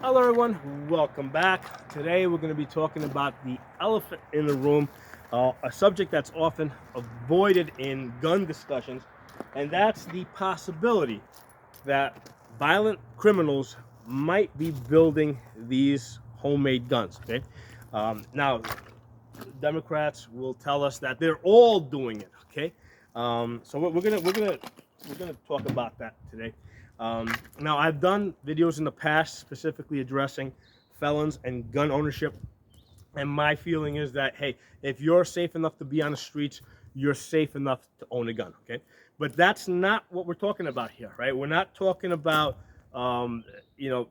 Hello everyone, welcome back. Today we're going to be talking about the elephant in the room, a subject that's often avoided in gun discussions, and that's the possibility that violent criminals might be building these homemade guns. Okay, now Democrats will tell us that they're all doing it. Okay, so we're gonna talk about that today. Now I've done videos in the past specifically addressing felons and gun ownership, and my feeling is that hey, if you're safe enough to be on the streets, you're safe enough to own a gun. Okay, but that's not what we're talking about here, right? We're not talking about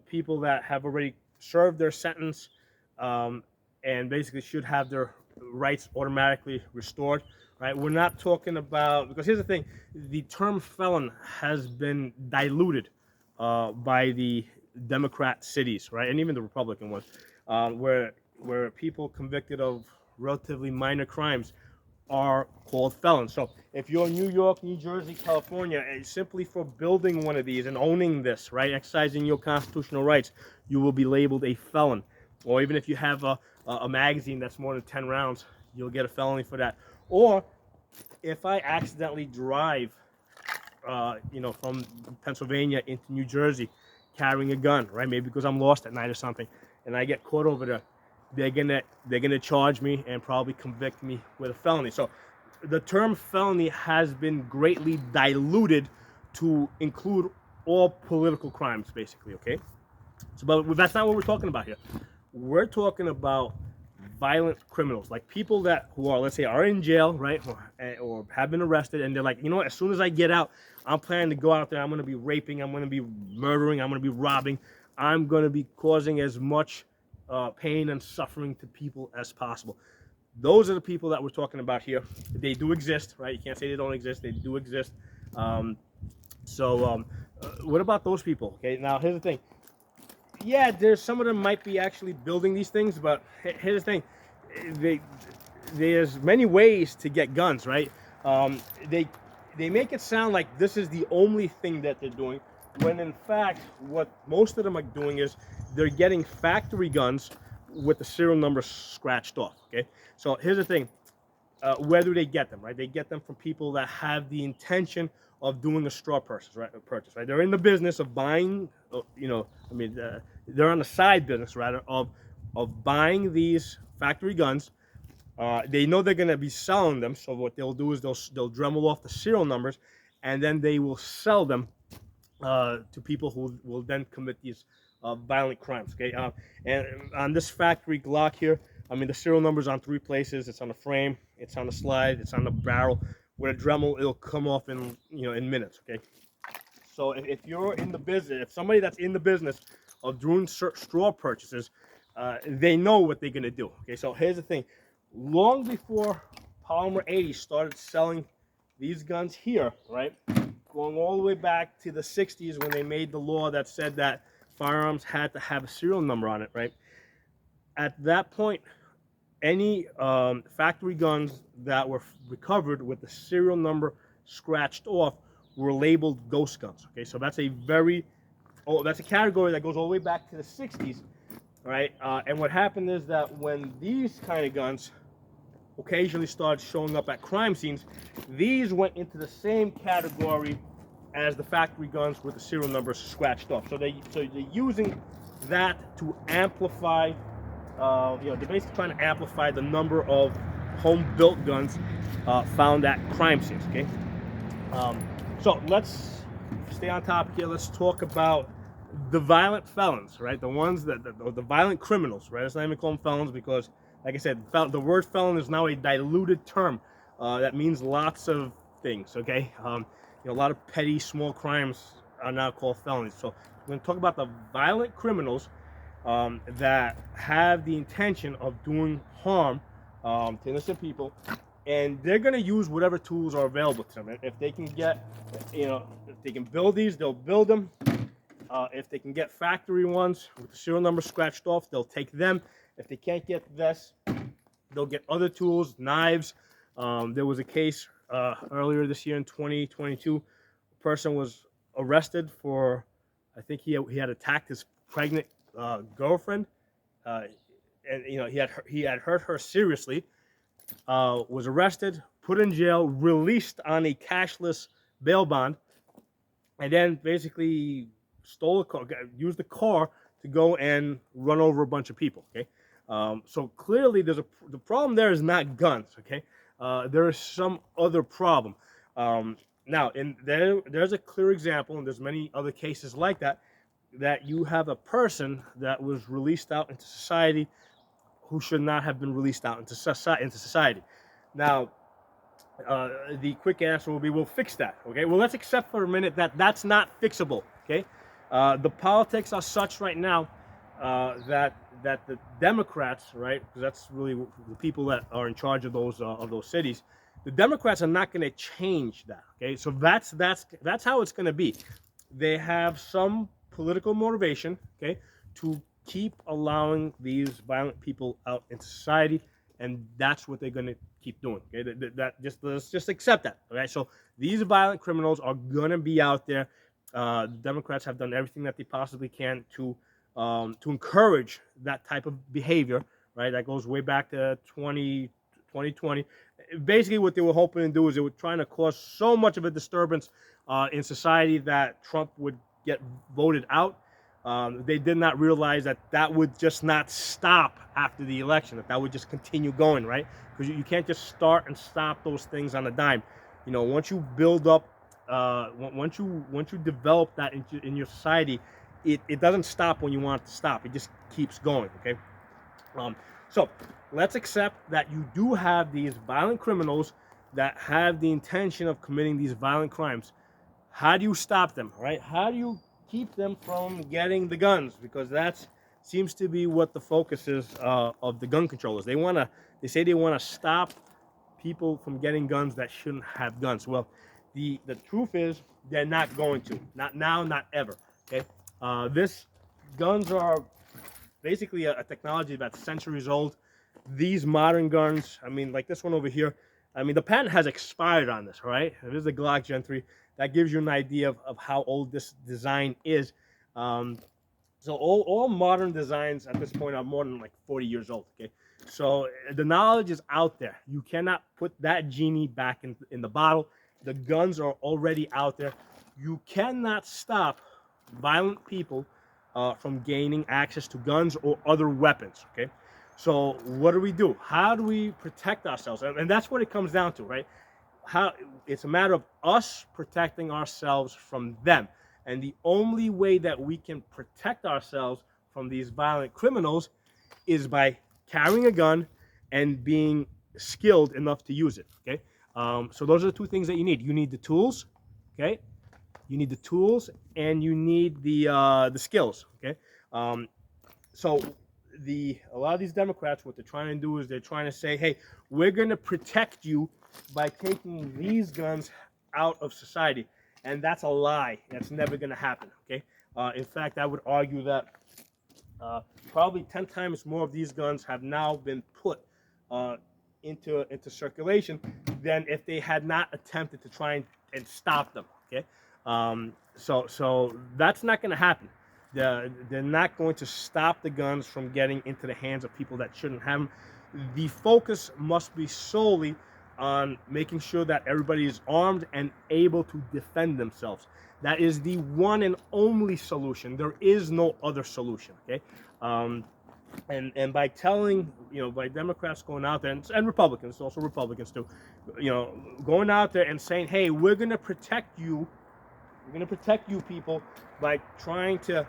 people that have already served their sentence and basically should have their rights automatically restored, right? We're not talking about, because here's the thing, the term felon has been diluted by the Democrat cities, right, and even the Republican ones, where people convicted of relatively minor crimes are called felons. So if you're in New York, New Jersey, California, and simply for building one of these and owning this, right, exercising your constitutional rights, you will be labeled a felon. Or even if you have a magazine that's more than 10 rounds, you'll get a felony for that. Or if I accidentally drive, from Pennsylvania into New Jersey carrying a gun, right, maybe because I'm lost at night or something, and I get caught over there, they're gonna charge me and probably convict me with a felony. So the term felony has been greatly diluted to include all political crimes, basically. Okay, so but that's not what we're talking about here. We're talking about violent criminals, like people that who are, let's say, are in jail, right, or have been arrested, and they're like, you know what? As soon as I get out, I'm planning to go out there. I'm going to be raping. I'm going to be murdering. I'm going to be robbing. I'm going to be causing as much pain and suffering to people as possible. Those are the people that we're talking about here. They do exist, right? You can't say they don't exist. They do exist. Um, what about those people? Okay, now here's the thing. Yeah, there's some of them might be actually building these things, but here's the thing: they, there's many ways to get guns, right? Um, they they make it sound like this is the only thing that they're doing, when in fact, what most of them are doing is they're getting factory guns with the serial number scratched off. Okay, so here's the thing: where do they get them? Right, they get them from people that have the intention of doing a straw purchase, right? They're in the business of buying, they're on the side business rather of buying these factory guns. They know they're going to be selling them, so what they'll do is they'll dremel off the serial numbers, and then they will sell them to people who will then commit these violent crimes. Okay, and on this factory Glock here, I mean the serial number's on three places. It's on the frame, it's on the slide, it's on the barrel. With a Dremel, it'll come off in minutes. Okay, so if you're in the business, if somebody that's in the business of doing straw purchases, they know what they're gonna do. Okay, so here's the thing: long before Polymer 80 started selling these guns here, right, going all the way back to the 60s when they made the law that said that firearms had to have a serial number on it, right? At that point, any factory guns that were recovered with the serial number scratched off were labeled ghost guns. Okay, so that's a category that goes all the way back to the 60s, right? And what happened is that when these kind of guns occasionally started showing up at crime scenes, these went into the same category as the factory guns with the serial numbers scratched off. So they're using that to amplify. They're basically trying to amplify the number of home-built guns found at crime scenes. Okay, so let's stay on topic here. Let's talk about the violent felons, right? The ones the violent criminals, right? Let's not even call them felons because, like I said, the word felon is now a diluted term that means lots of things. Okay, a lot of petty, small crimes are now called felonies. So we're going to talk about the violent criminals that have the intention of doing harm to innocent people, and they're going to use whatever tools are available to them. If they can get, if they can build these, they'll build them. If they can get factory ones with the serial number scratched off, they'll take them. If they can't get this, they'll get other tools, knives. There was a case earlier this year in 2022. A person was arrested for, I think he had attacked his pregnant girlfriend, and he had hurt her seriously. Was arrested, put in jail, released on a cashless bail bond, and then basically stole a car, used the car to go and run over a bunch of people. Okay, so clearly the problem there is not guns. Okay, there is some other problem. Now, there's a clear example, and there's many other cases like that. That you have a person that was released out into society who should not have been released out into society. Now, the quick answer will be, we'll fix that. Okay, well, let's accept for a minute that that's not fixable. Okay, the politics are such right now that the Democrats, right, because that's really the people that are in charge of those cities. The Democrats are not going to change that. Okay, so that's how it's going to be. They have some political motivation, okay, to keep allowing these violent people out into society, and that's what they're going to keep doing. Okay, let's just accept that. Okay, so these violent criminals are going to be out there. The Democrats have done everything that they possibly can to encourage that type of behavior. Right, that goes way back to 2020. Basically, what they were hoping to do is they were trying to cause so much of a disturbance in society that Trump would get voted out. They did not realize that would just not stop after the election, that would just continue going, right? Because you can't just start and stop those things on a dime. You know, once you build up, once you develop that in your society, it doesn't stop when you want it to stop. It just keeps going, okay? So let's accept that you do have these violent criminals that have the intention of committing these violent crimes. How do you stop them, right? How do you keep them from getting the guns? Because that seems to be what the focus is of the gun controllers. They say they want to stop people from getting guns that shouldn't have guns. Well, the truth is they're not going to. Not now, not ever. Okay, guns are basically a technology that's centuries old. These modern guns, I mean, like this one over here, I mean, the patent has expired on this, right? This is the Glock Gen 3. That gives you an idea of how old this design is. So all modern designs at this point are more than like 40 years old, okay? So the knowledge is out there. You cannot put that genie back in the bottle. The guns are already out there. You cannot stop violent people from gaining access to guns or other weapons, okay? So what do? How do we protect ourselves? And that's what it comes down to, right? It's a matter of us protecting ourselves from them. And the only way that we can protect ourselves from these violent criminals is by carrying a gun and being skilled enough to use it, okay? So those are the two things that you need. You need the tools, okay? You need the tools and you need the skills, okay? So a lot of these Democrats, what they're trying to do is they're trying to say, hey, we're going to protect you by taking these guns out of society. And that's a lie. That's never going to happen, okay? In fact, I would argue that probably 10 times more of these guns have now been put into circulation than if they had not attempted to try and stop them, okay? So that's not going to happen. They're not going to stop the guns from getting into the hands of people that shouldn't have them. The focus must be solely on making sure that everybody is armed and able to defend themselves. That is the one and only solution. There is no other solution, okay? And by telling, by Democrats going out there, and Republicans, also Republicans too, going out there and saying, hey, we're going to protect you people by trying to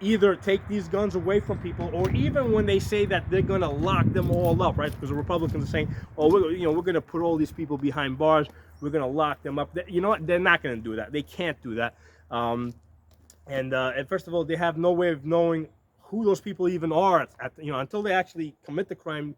either take these guns away from people, or even when they say that they're going to lock them all up, right? Because the Republicans are saying, oh, we're going to put all these people behind bars, we're going to lock them up. You know what? They're not going to do that. They can't do that. And first of all, they have no way of knowing who those people even are until they actually commit the crime.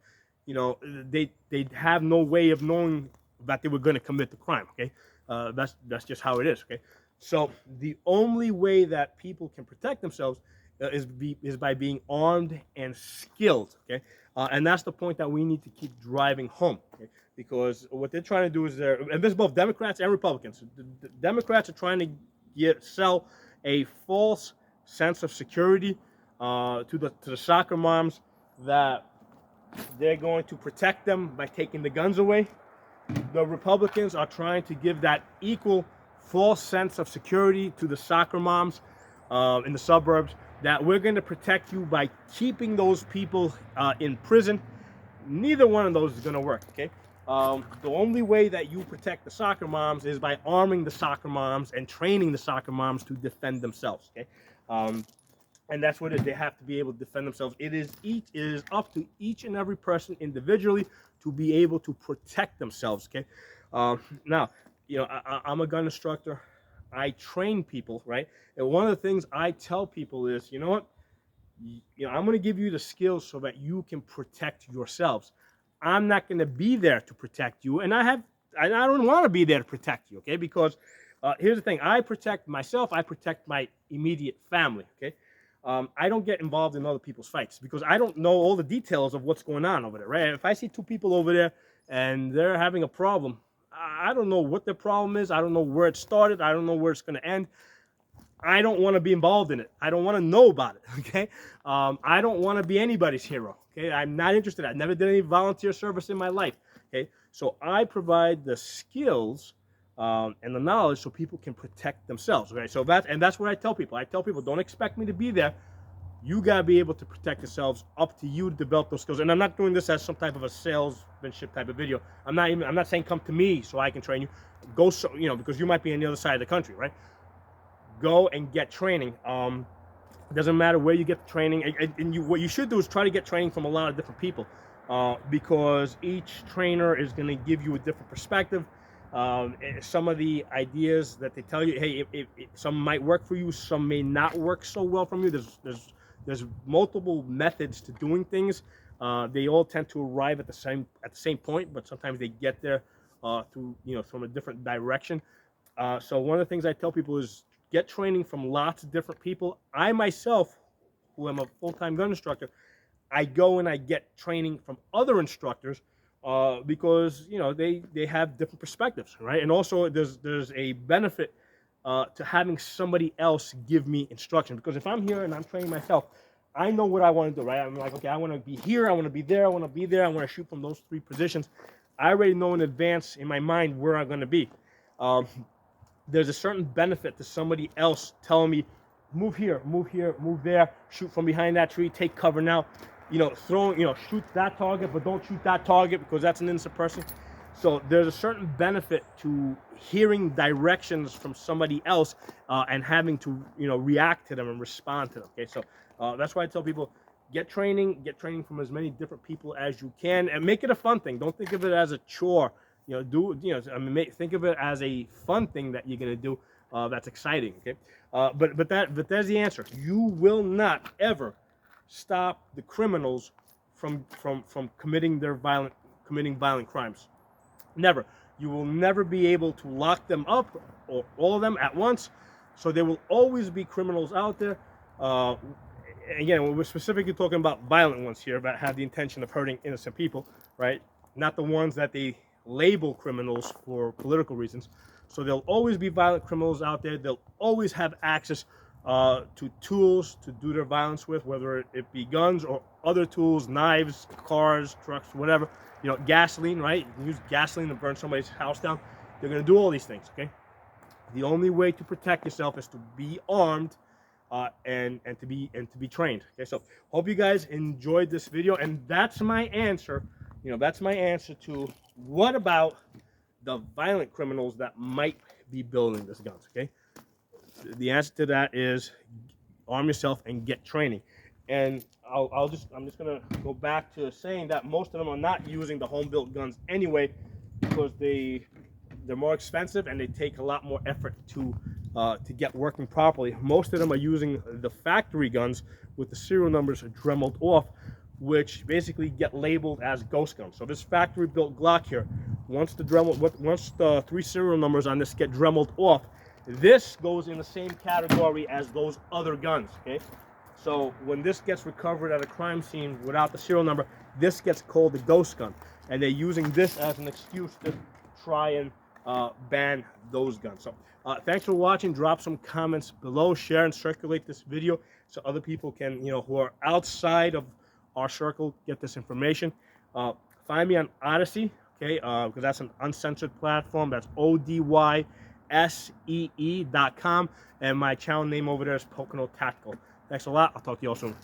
They have no way of knowing that they were going to commit the crime. Okay, that's just how it is. Okay. So the only way that people can protect themselves is by being armed and skilled, okay? And that's the point that we need to keep driving home, okay? Because what they're trying to do is and this is both Democrats and Republicans. The Democrats are trying to sell a false sense of security to the soccer moms that they're going to protect them by taking the guns away. The Republicans are trying to give that equal false sense of security to the soccer moms in the suburbs, that we're going to protect you by keeping those people in prison. Neither one of those is going to work, okay? The only way that you protect the soccer moms is by arming the soccer moms and training the soccer moms to defend themselves, okay? And that's what they have to be able to defend themselves. It is up to each and every person individually to be able to protect themselves, okay? Now, you know, I'm a gun instructor. I train people, right? And one of the things I tell people is, you know what? You know, I'm going to give you the skills so that you can protect yourselves. I'm not going to be there to protect you, and I don't want to be there to protect you, okay? Because here's the thing: I protect myself. I protect my immediate family, okay? I don't get involved in other people's fights because I don't know all the details of what's going on over there, right? If I see two people over there and they're having a problem, I don't know what their problem is. I don't know where it started. I don't know where it's going to end. I don't want to be involved in it. I don't want to know about it, okay? I don't want to be anybody's hero, okay? I'm not interested. I've never done any volunteer service in my life, okay? So I provide the skills and the knowledge so people can protect themselves, okay? So that's what I tell people. I tell people, don't expect me to be there. You got to be able to protect yourselves. Up to you to develop those skills. And I'm not doing this as some type of a salesmanship type of video. I'm not saying come to me so I can train you. Go, so, you know, because you might be on the other side of the country, right? Go and get training. It doesn't matter where you get the training. And what you should do is try to get training from a lot of different people because each trainer is going to give you a different perspective. Some of the ideas that they tell you, hey, some might work for you, some may not work so well from you. There's multiple methods to doing things. They all tend to arrive at the same point, but sometimes they get there through, you know, from a different direction. So one of the things I tell people is get training from lots of different people. I myself, who am a full-time gun instructor, I go and I get training from other instructors because, you know, they have different perspectives, right? And also there's a benefit to having somebody else give me instruction, because if I'm here and I'm training myself, I know what I want to do, right? I'm like, okay, I want to be here, I want to be there, I want to be there, I want to shoot from those three positions. I already know in advance in my mind where I'm going to be. There's a certain benefit to somebody else telling me, move here, move there, shoot from behind that tree, take cover now, you know, shoot that target, but don't shoot that target because that's an innocent person. So there's a certain benefit to hearing directions from somebody else and having to, you know, react to them and respond to them. Okay, so that's why I tell people, get training from as many different people as you can, and make it a fun thing. Don't think of it as a chore. You know, think of it as a fun thing that you're gonna do. That's exciting. Okay, but there's the answer. You will not ever stop the criminals from committing violent crimes. Never. You will never be able to lock them up, or all of them at once. So there will always be criminals out there. Again, we're specifically talking about violent ones here that have the intention of hurting innocent people, right? Not the ones that they label criminals for political reasons. So there'll always be violent criminals out there. They'll always have access to tools to do their violence with, whether it be guns or other tools, knives, cars, trucks, whatever. You know, gasoline, right? You can use gasoline to burn somebody's house down. They're going to do all these things, okay? The only way to protect yourself is to be armed and to be trained. Okay, so hope you guys enjoyed this video, and that's my answer. You know, that's my answer to what about the violent criminals that might be building these guns. Okay, the answer to that is arm yourself and get training. And I'm just gonna go back to saying that most of them are not using the home-built guns anyway, because they're more expensive and they take a lot more effort to get working properly. Most of them are using the factory guns with the serial numbers dremeled off, which basically get labeled as ghost guns. So this factory-built Glock here, once the 3 serial numbers on this get dremeled off, this goes in the same category as those other guns. Okay, so when this gets recovered at a crime scene without the serial number, this gets called a ghost gun, and they're using this as an excuse to try and ban those guns. So thanks for watching. Drop some comments below, share and circulate this video so other people can, who are outside of our circle, get this information. Find me on Odyssey, okay, because that's an uncensored platform. That's ODYSEE.com, and my channel name over there is Pocono Tactical. Thanks a lot. I'll talk to you all soon.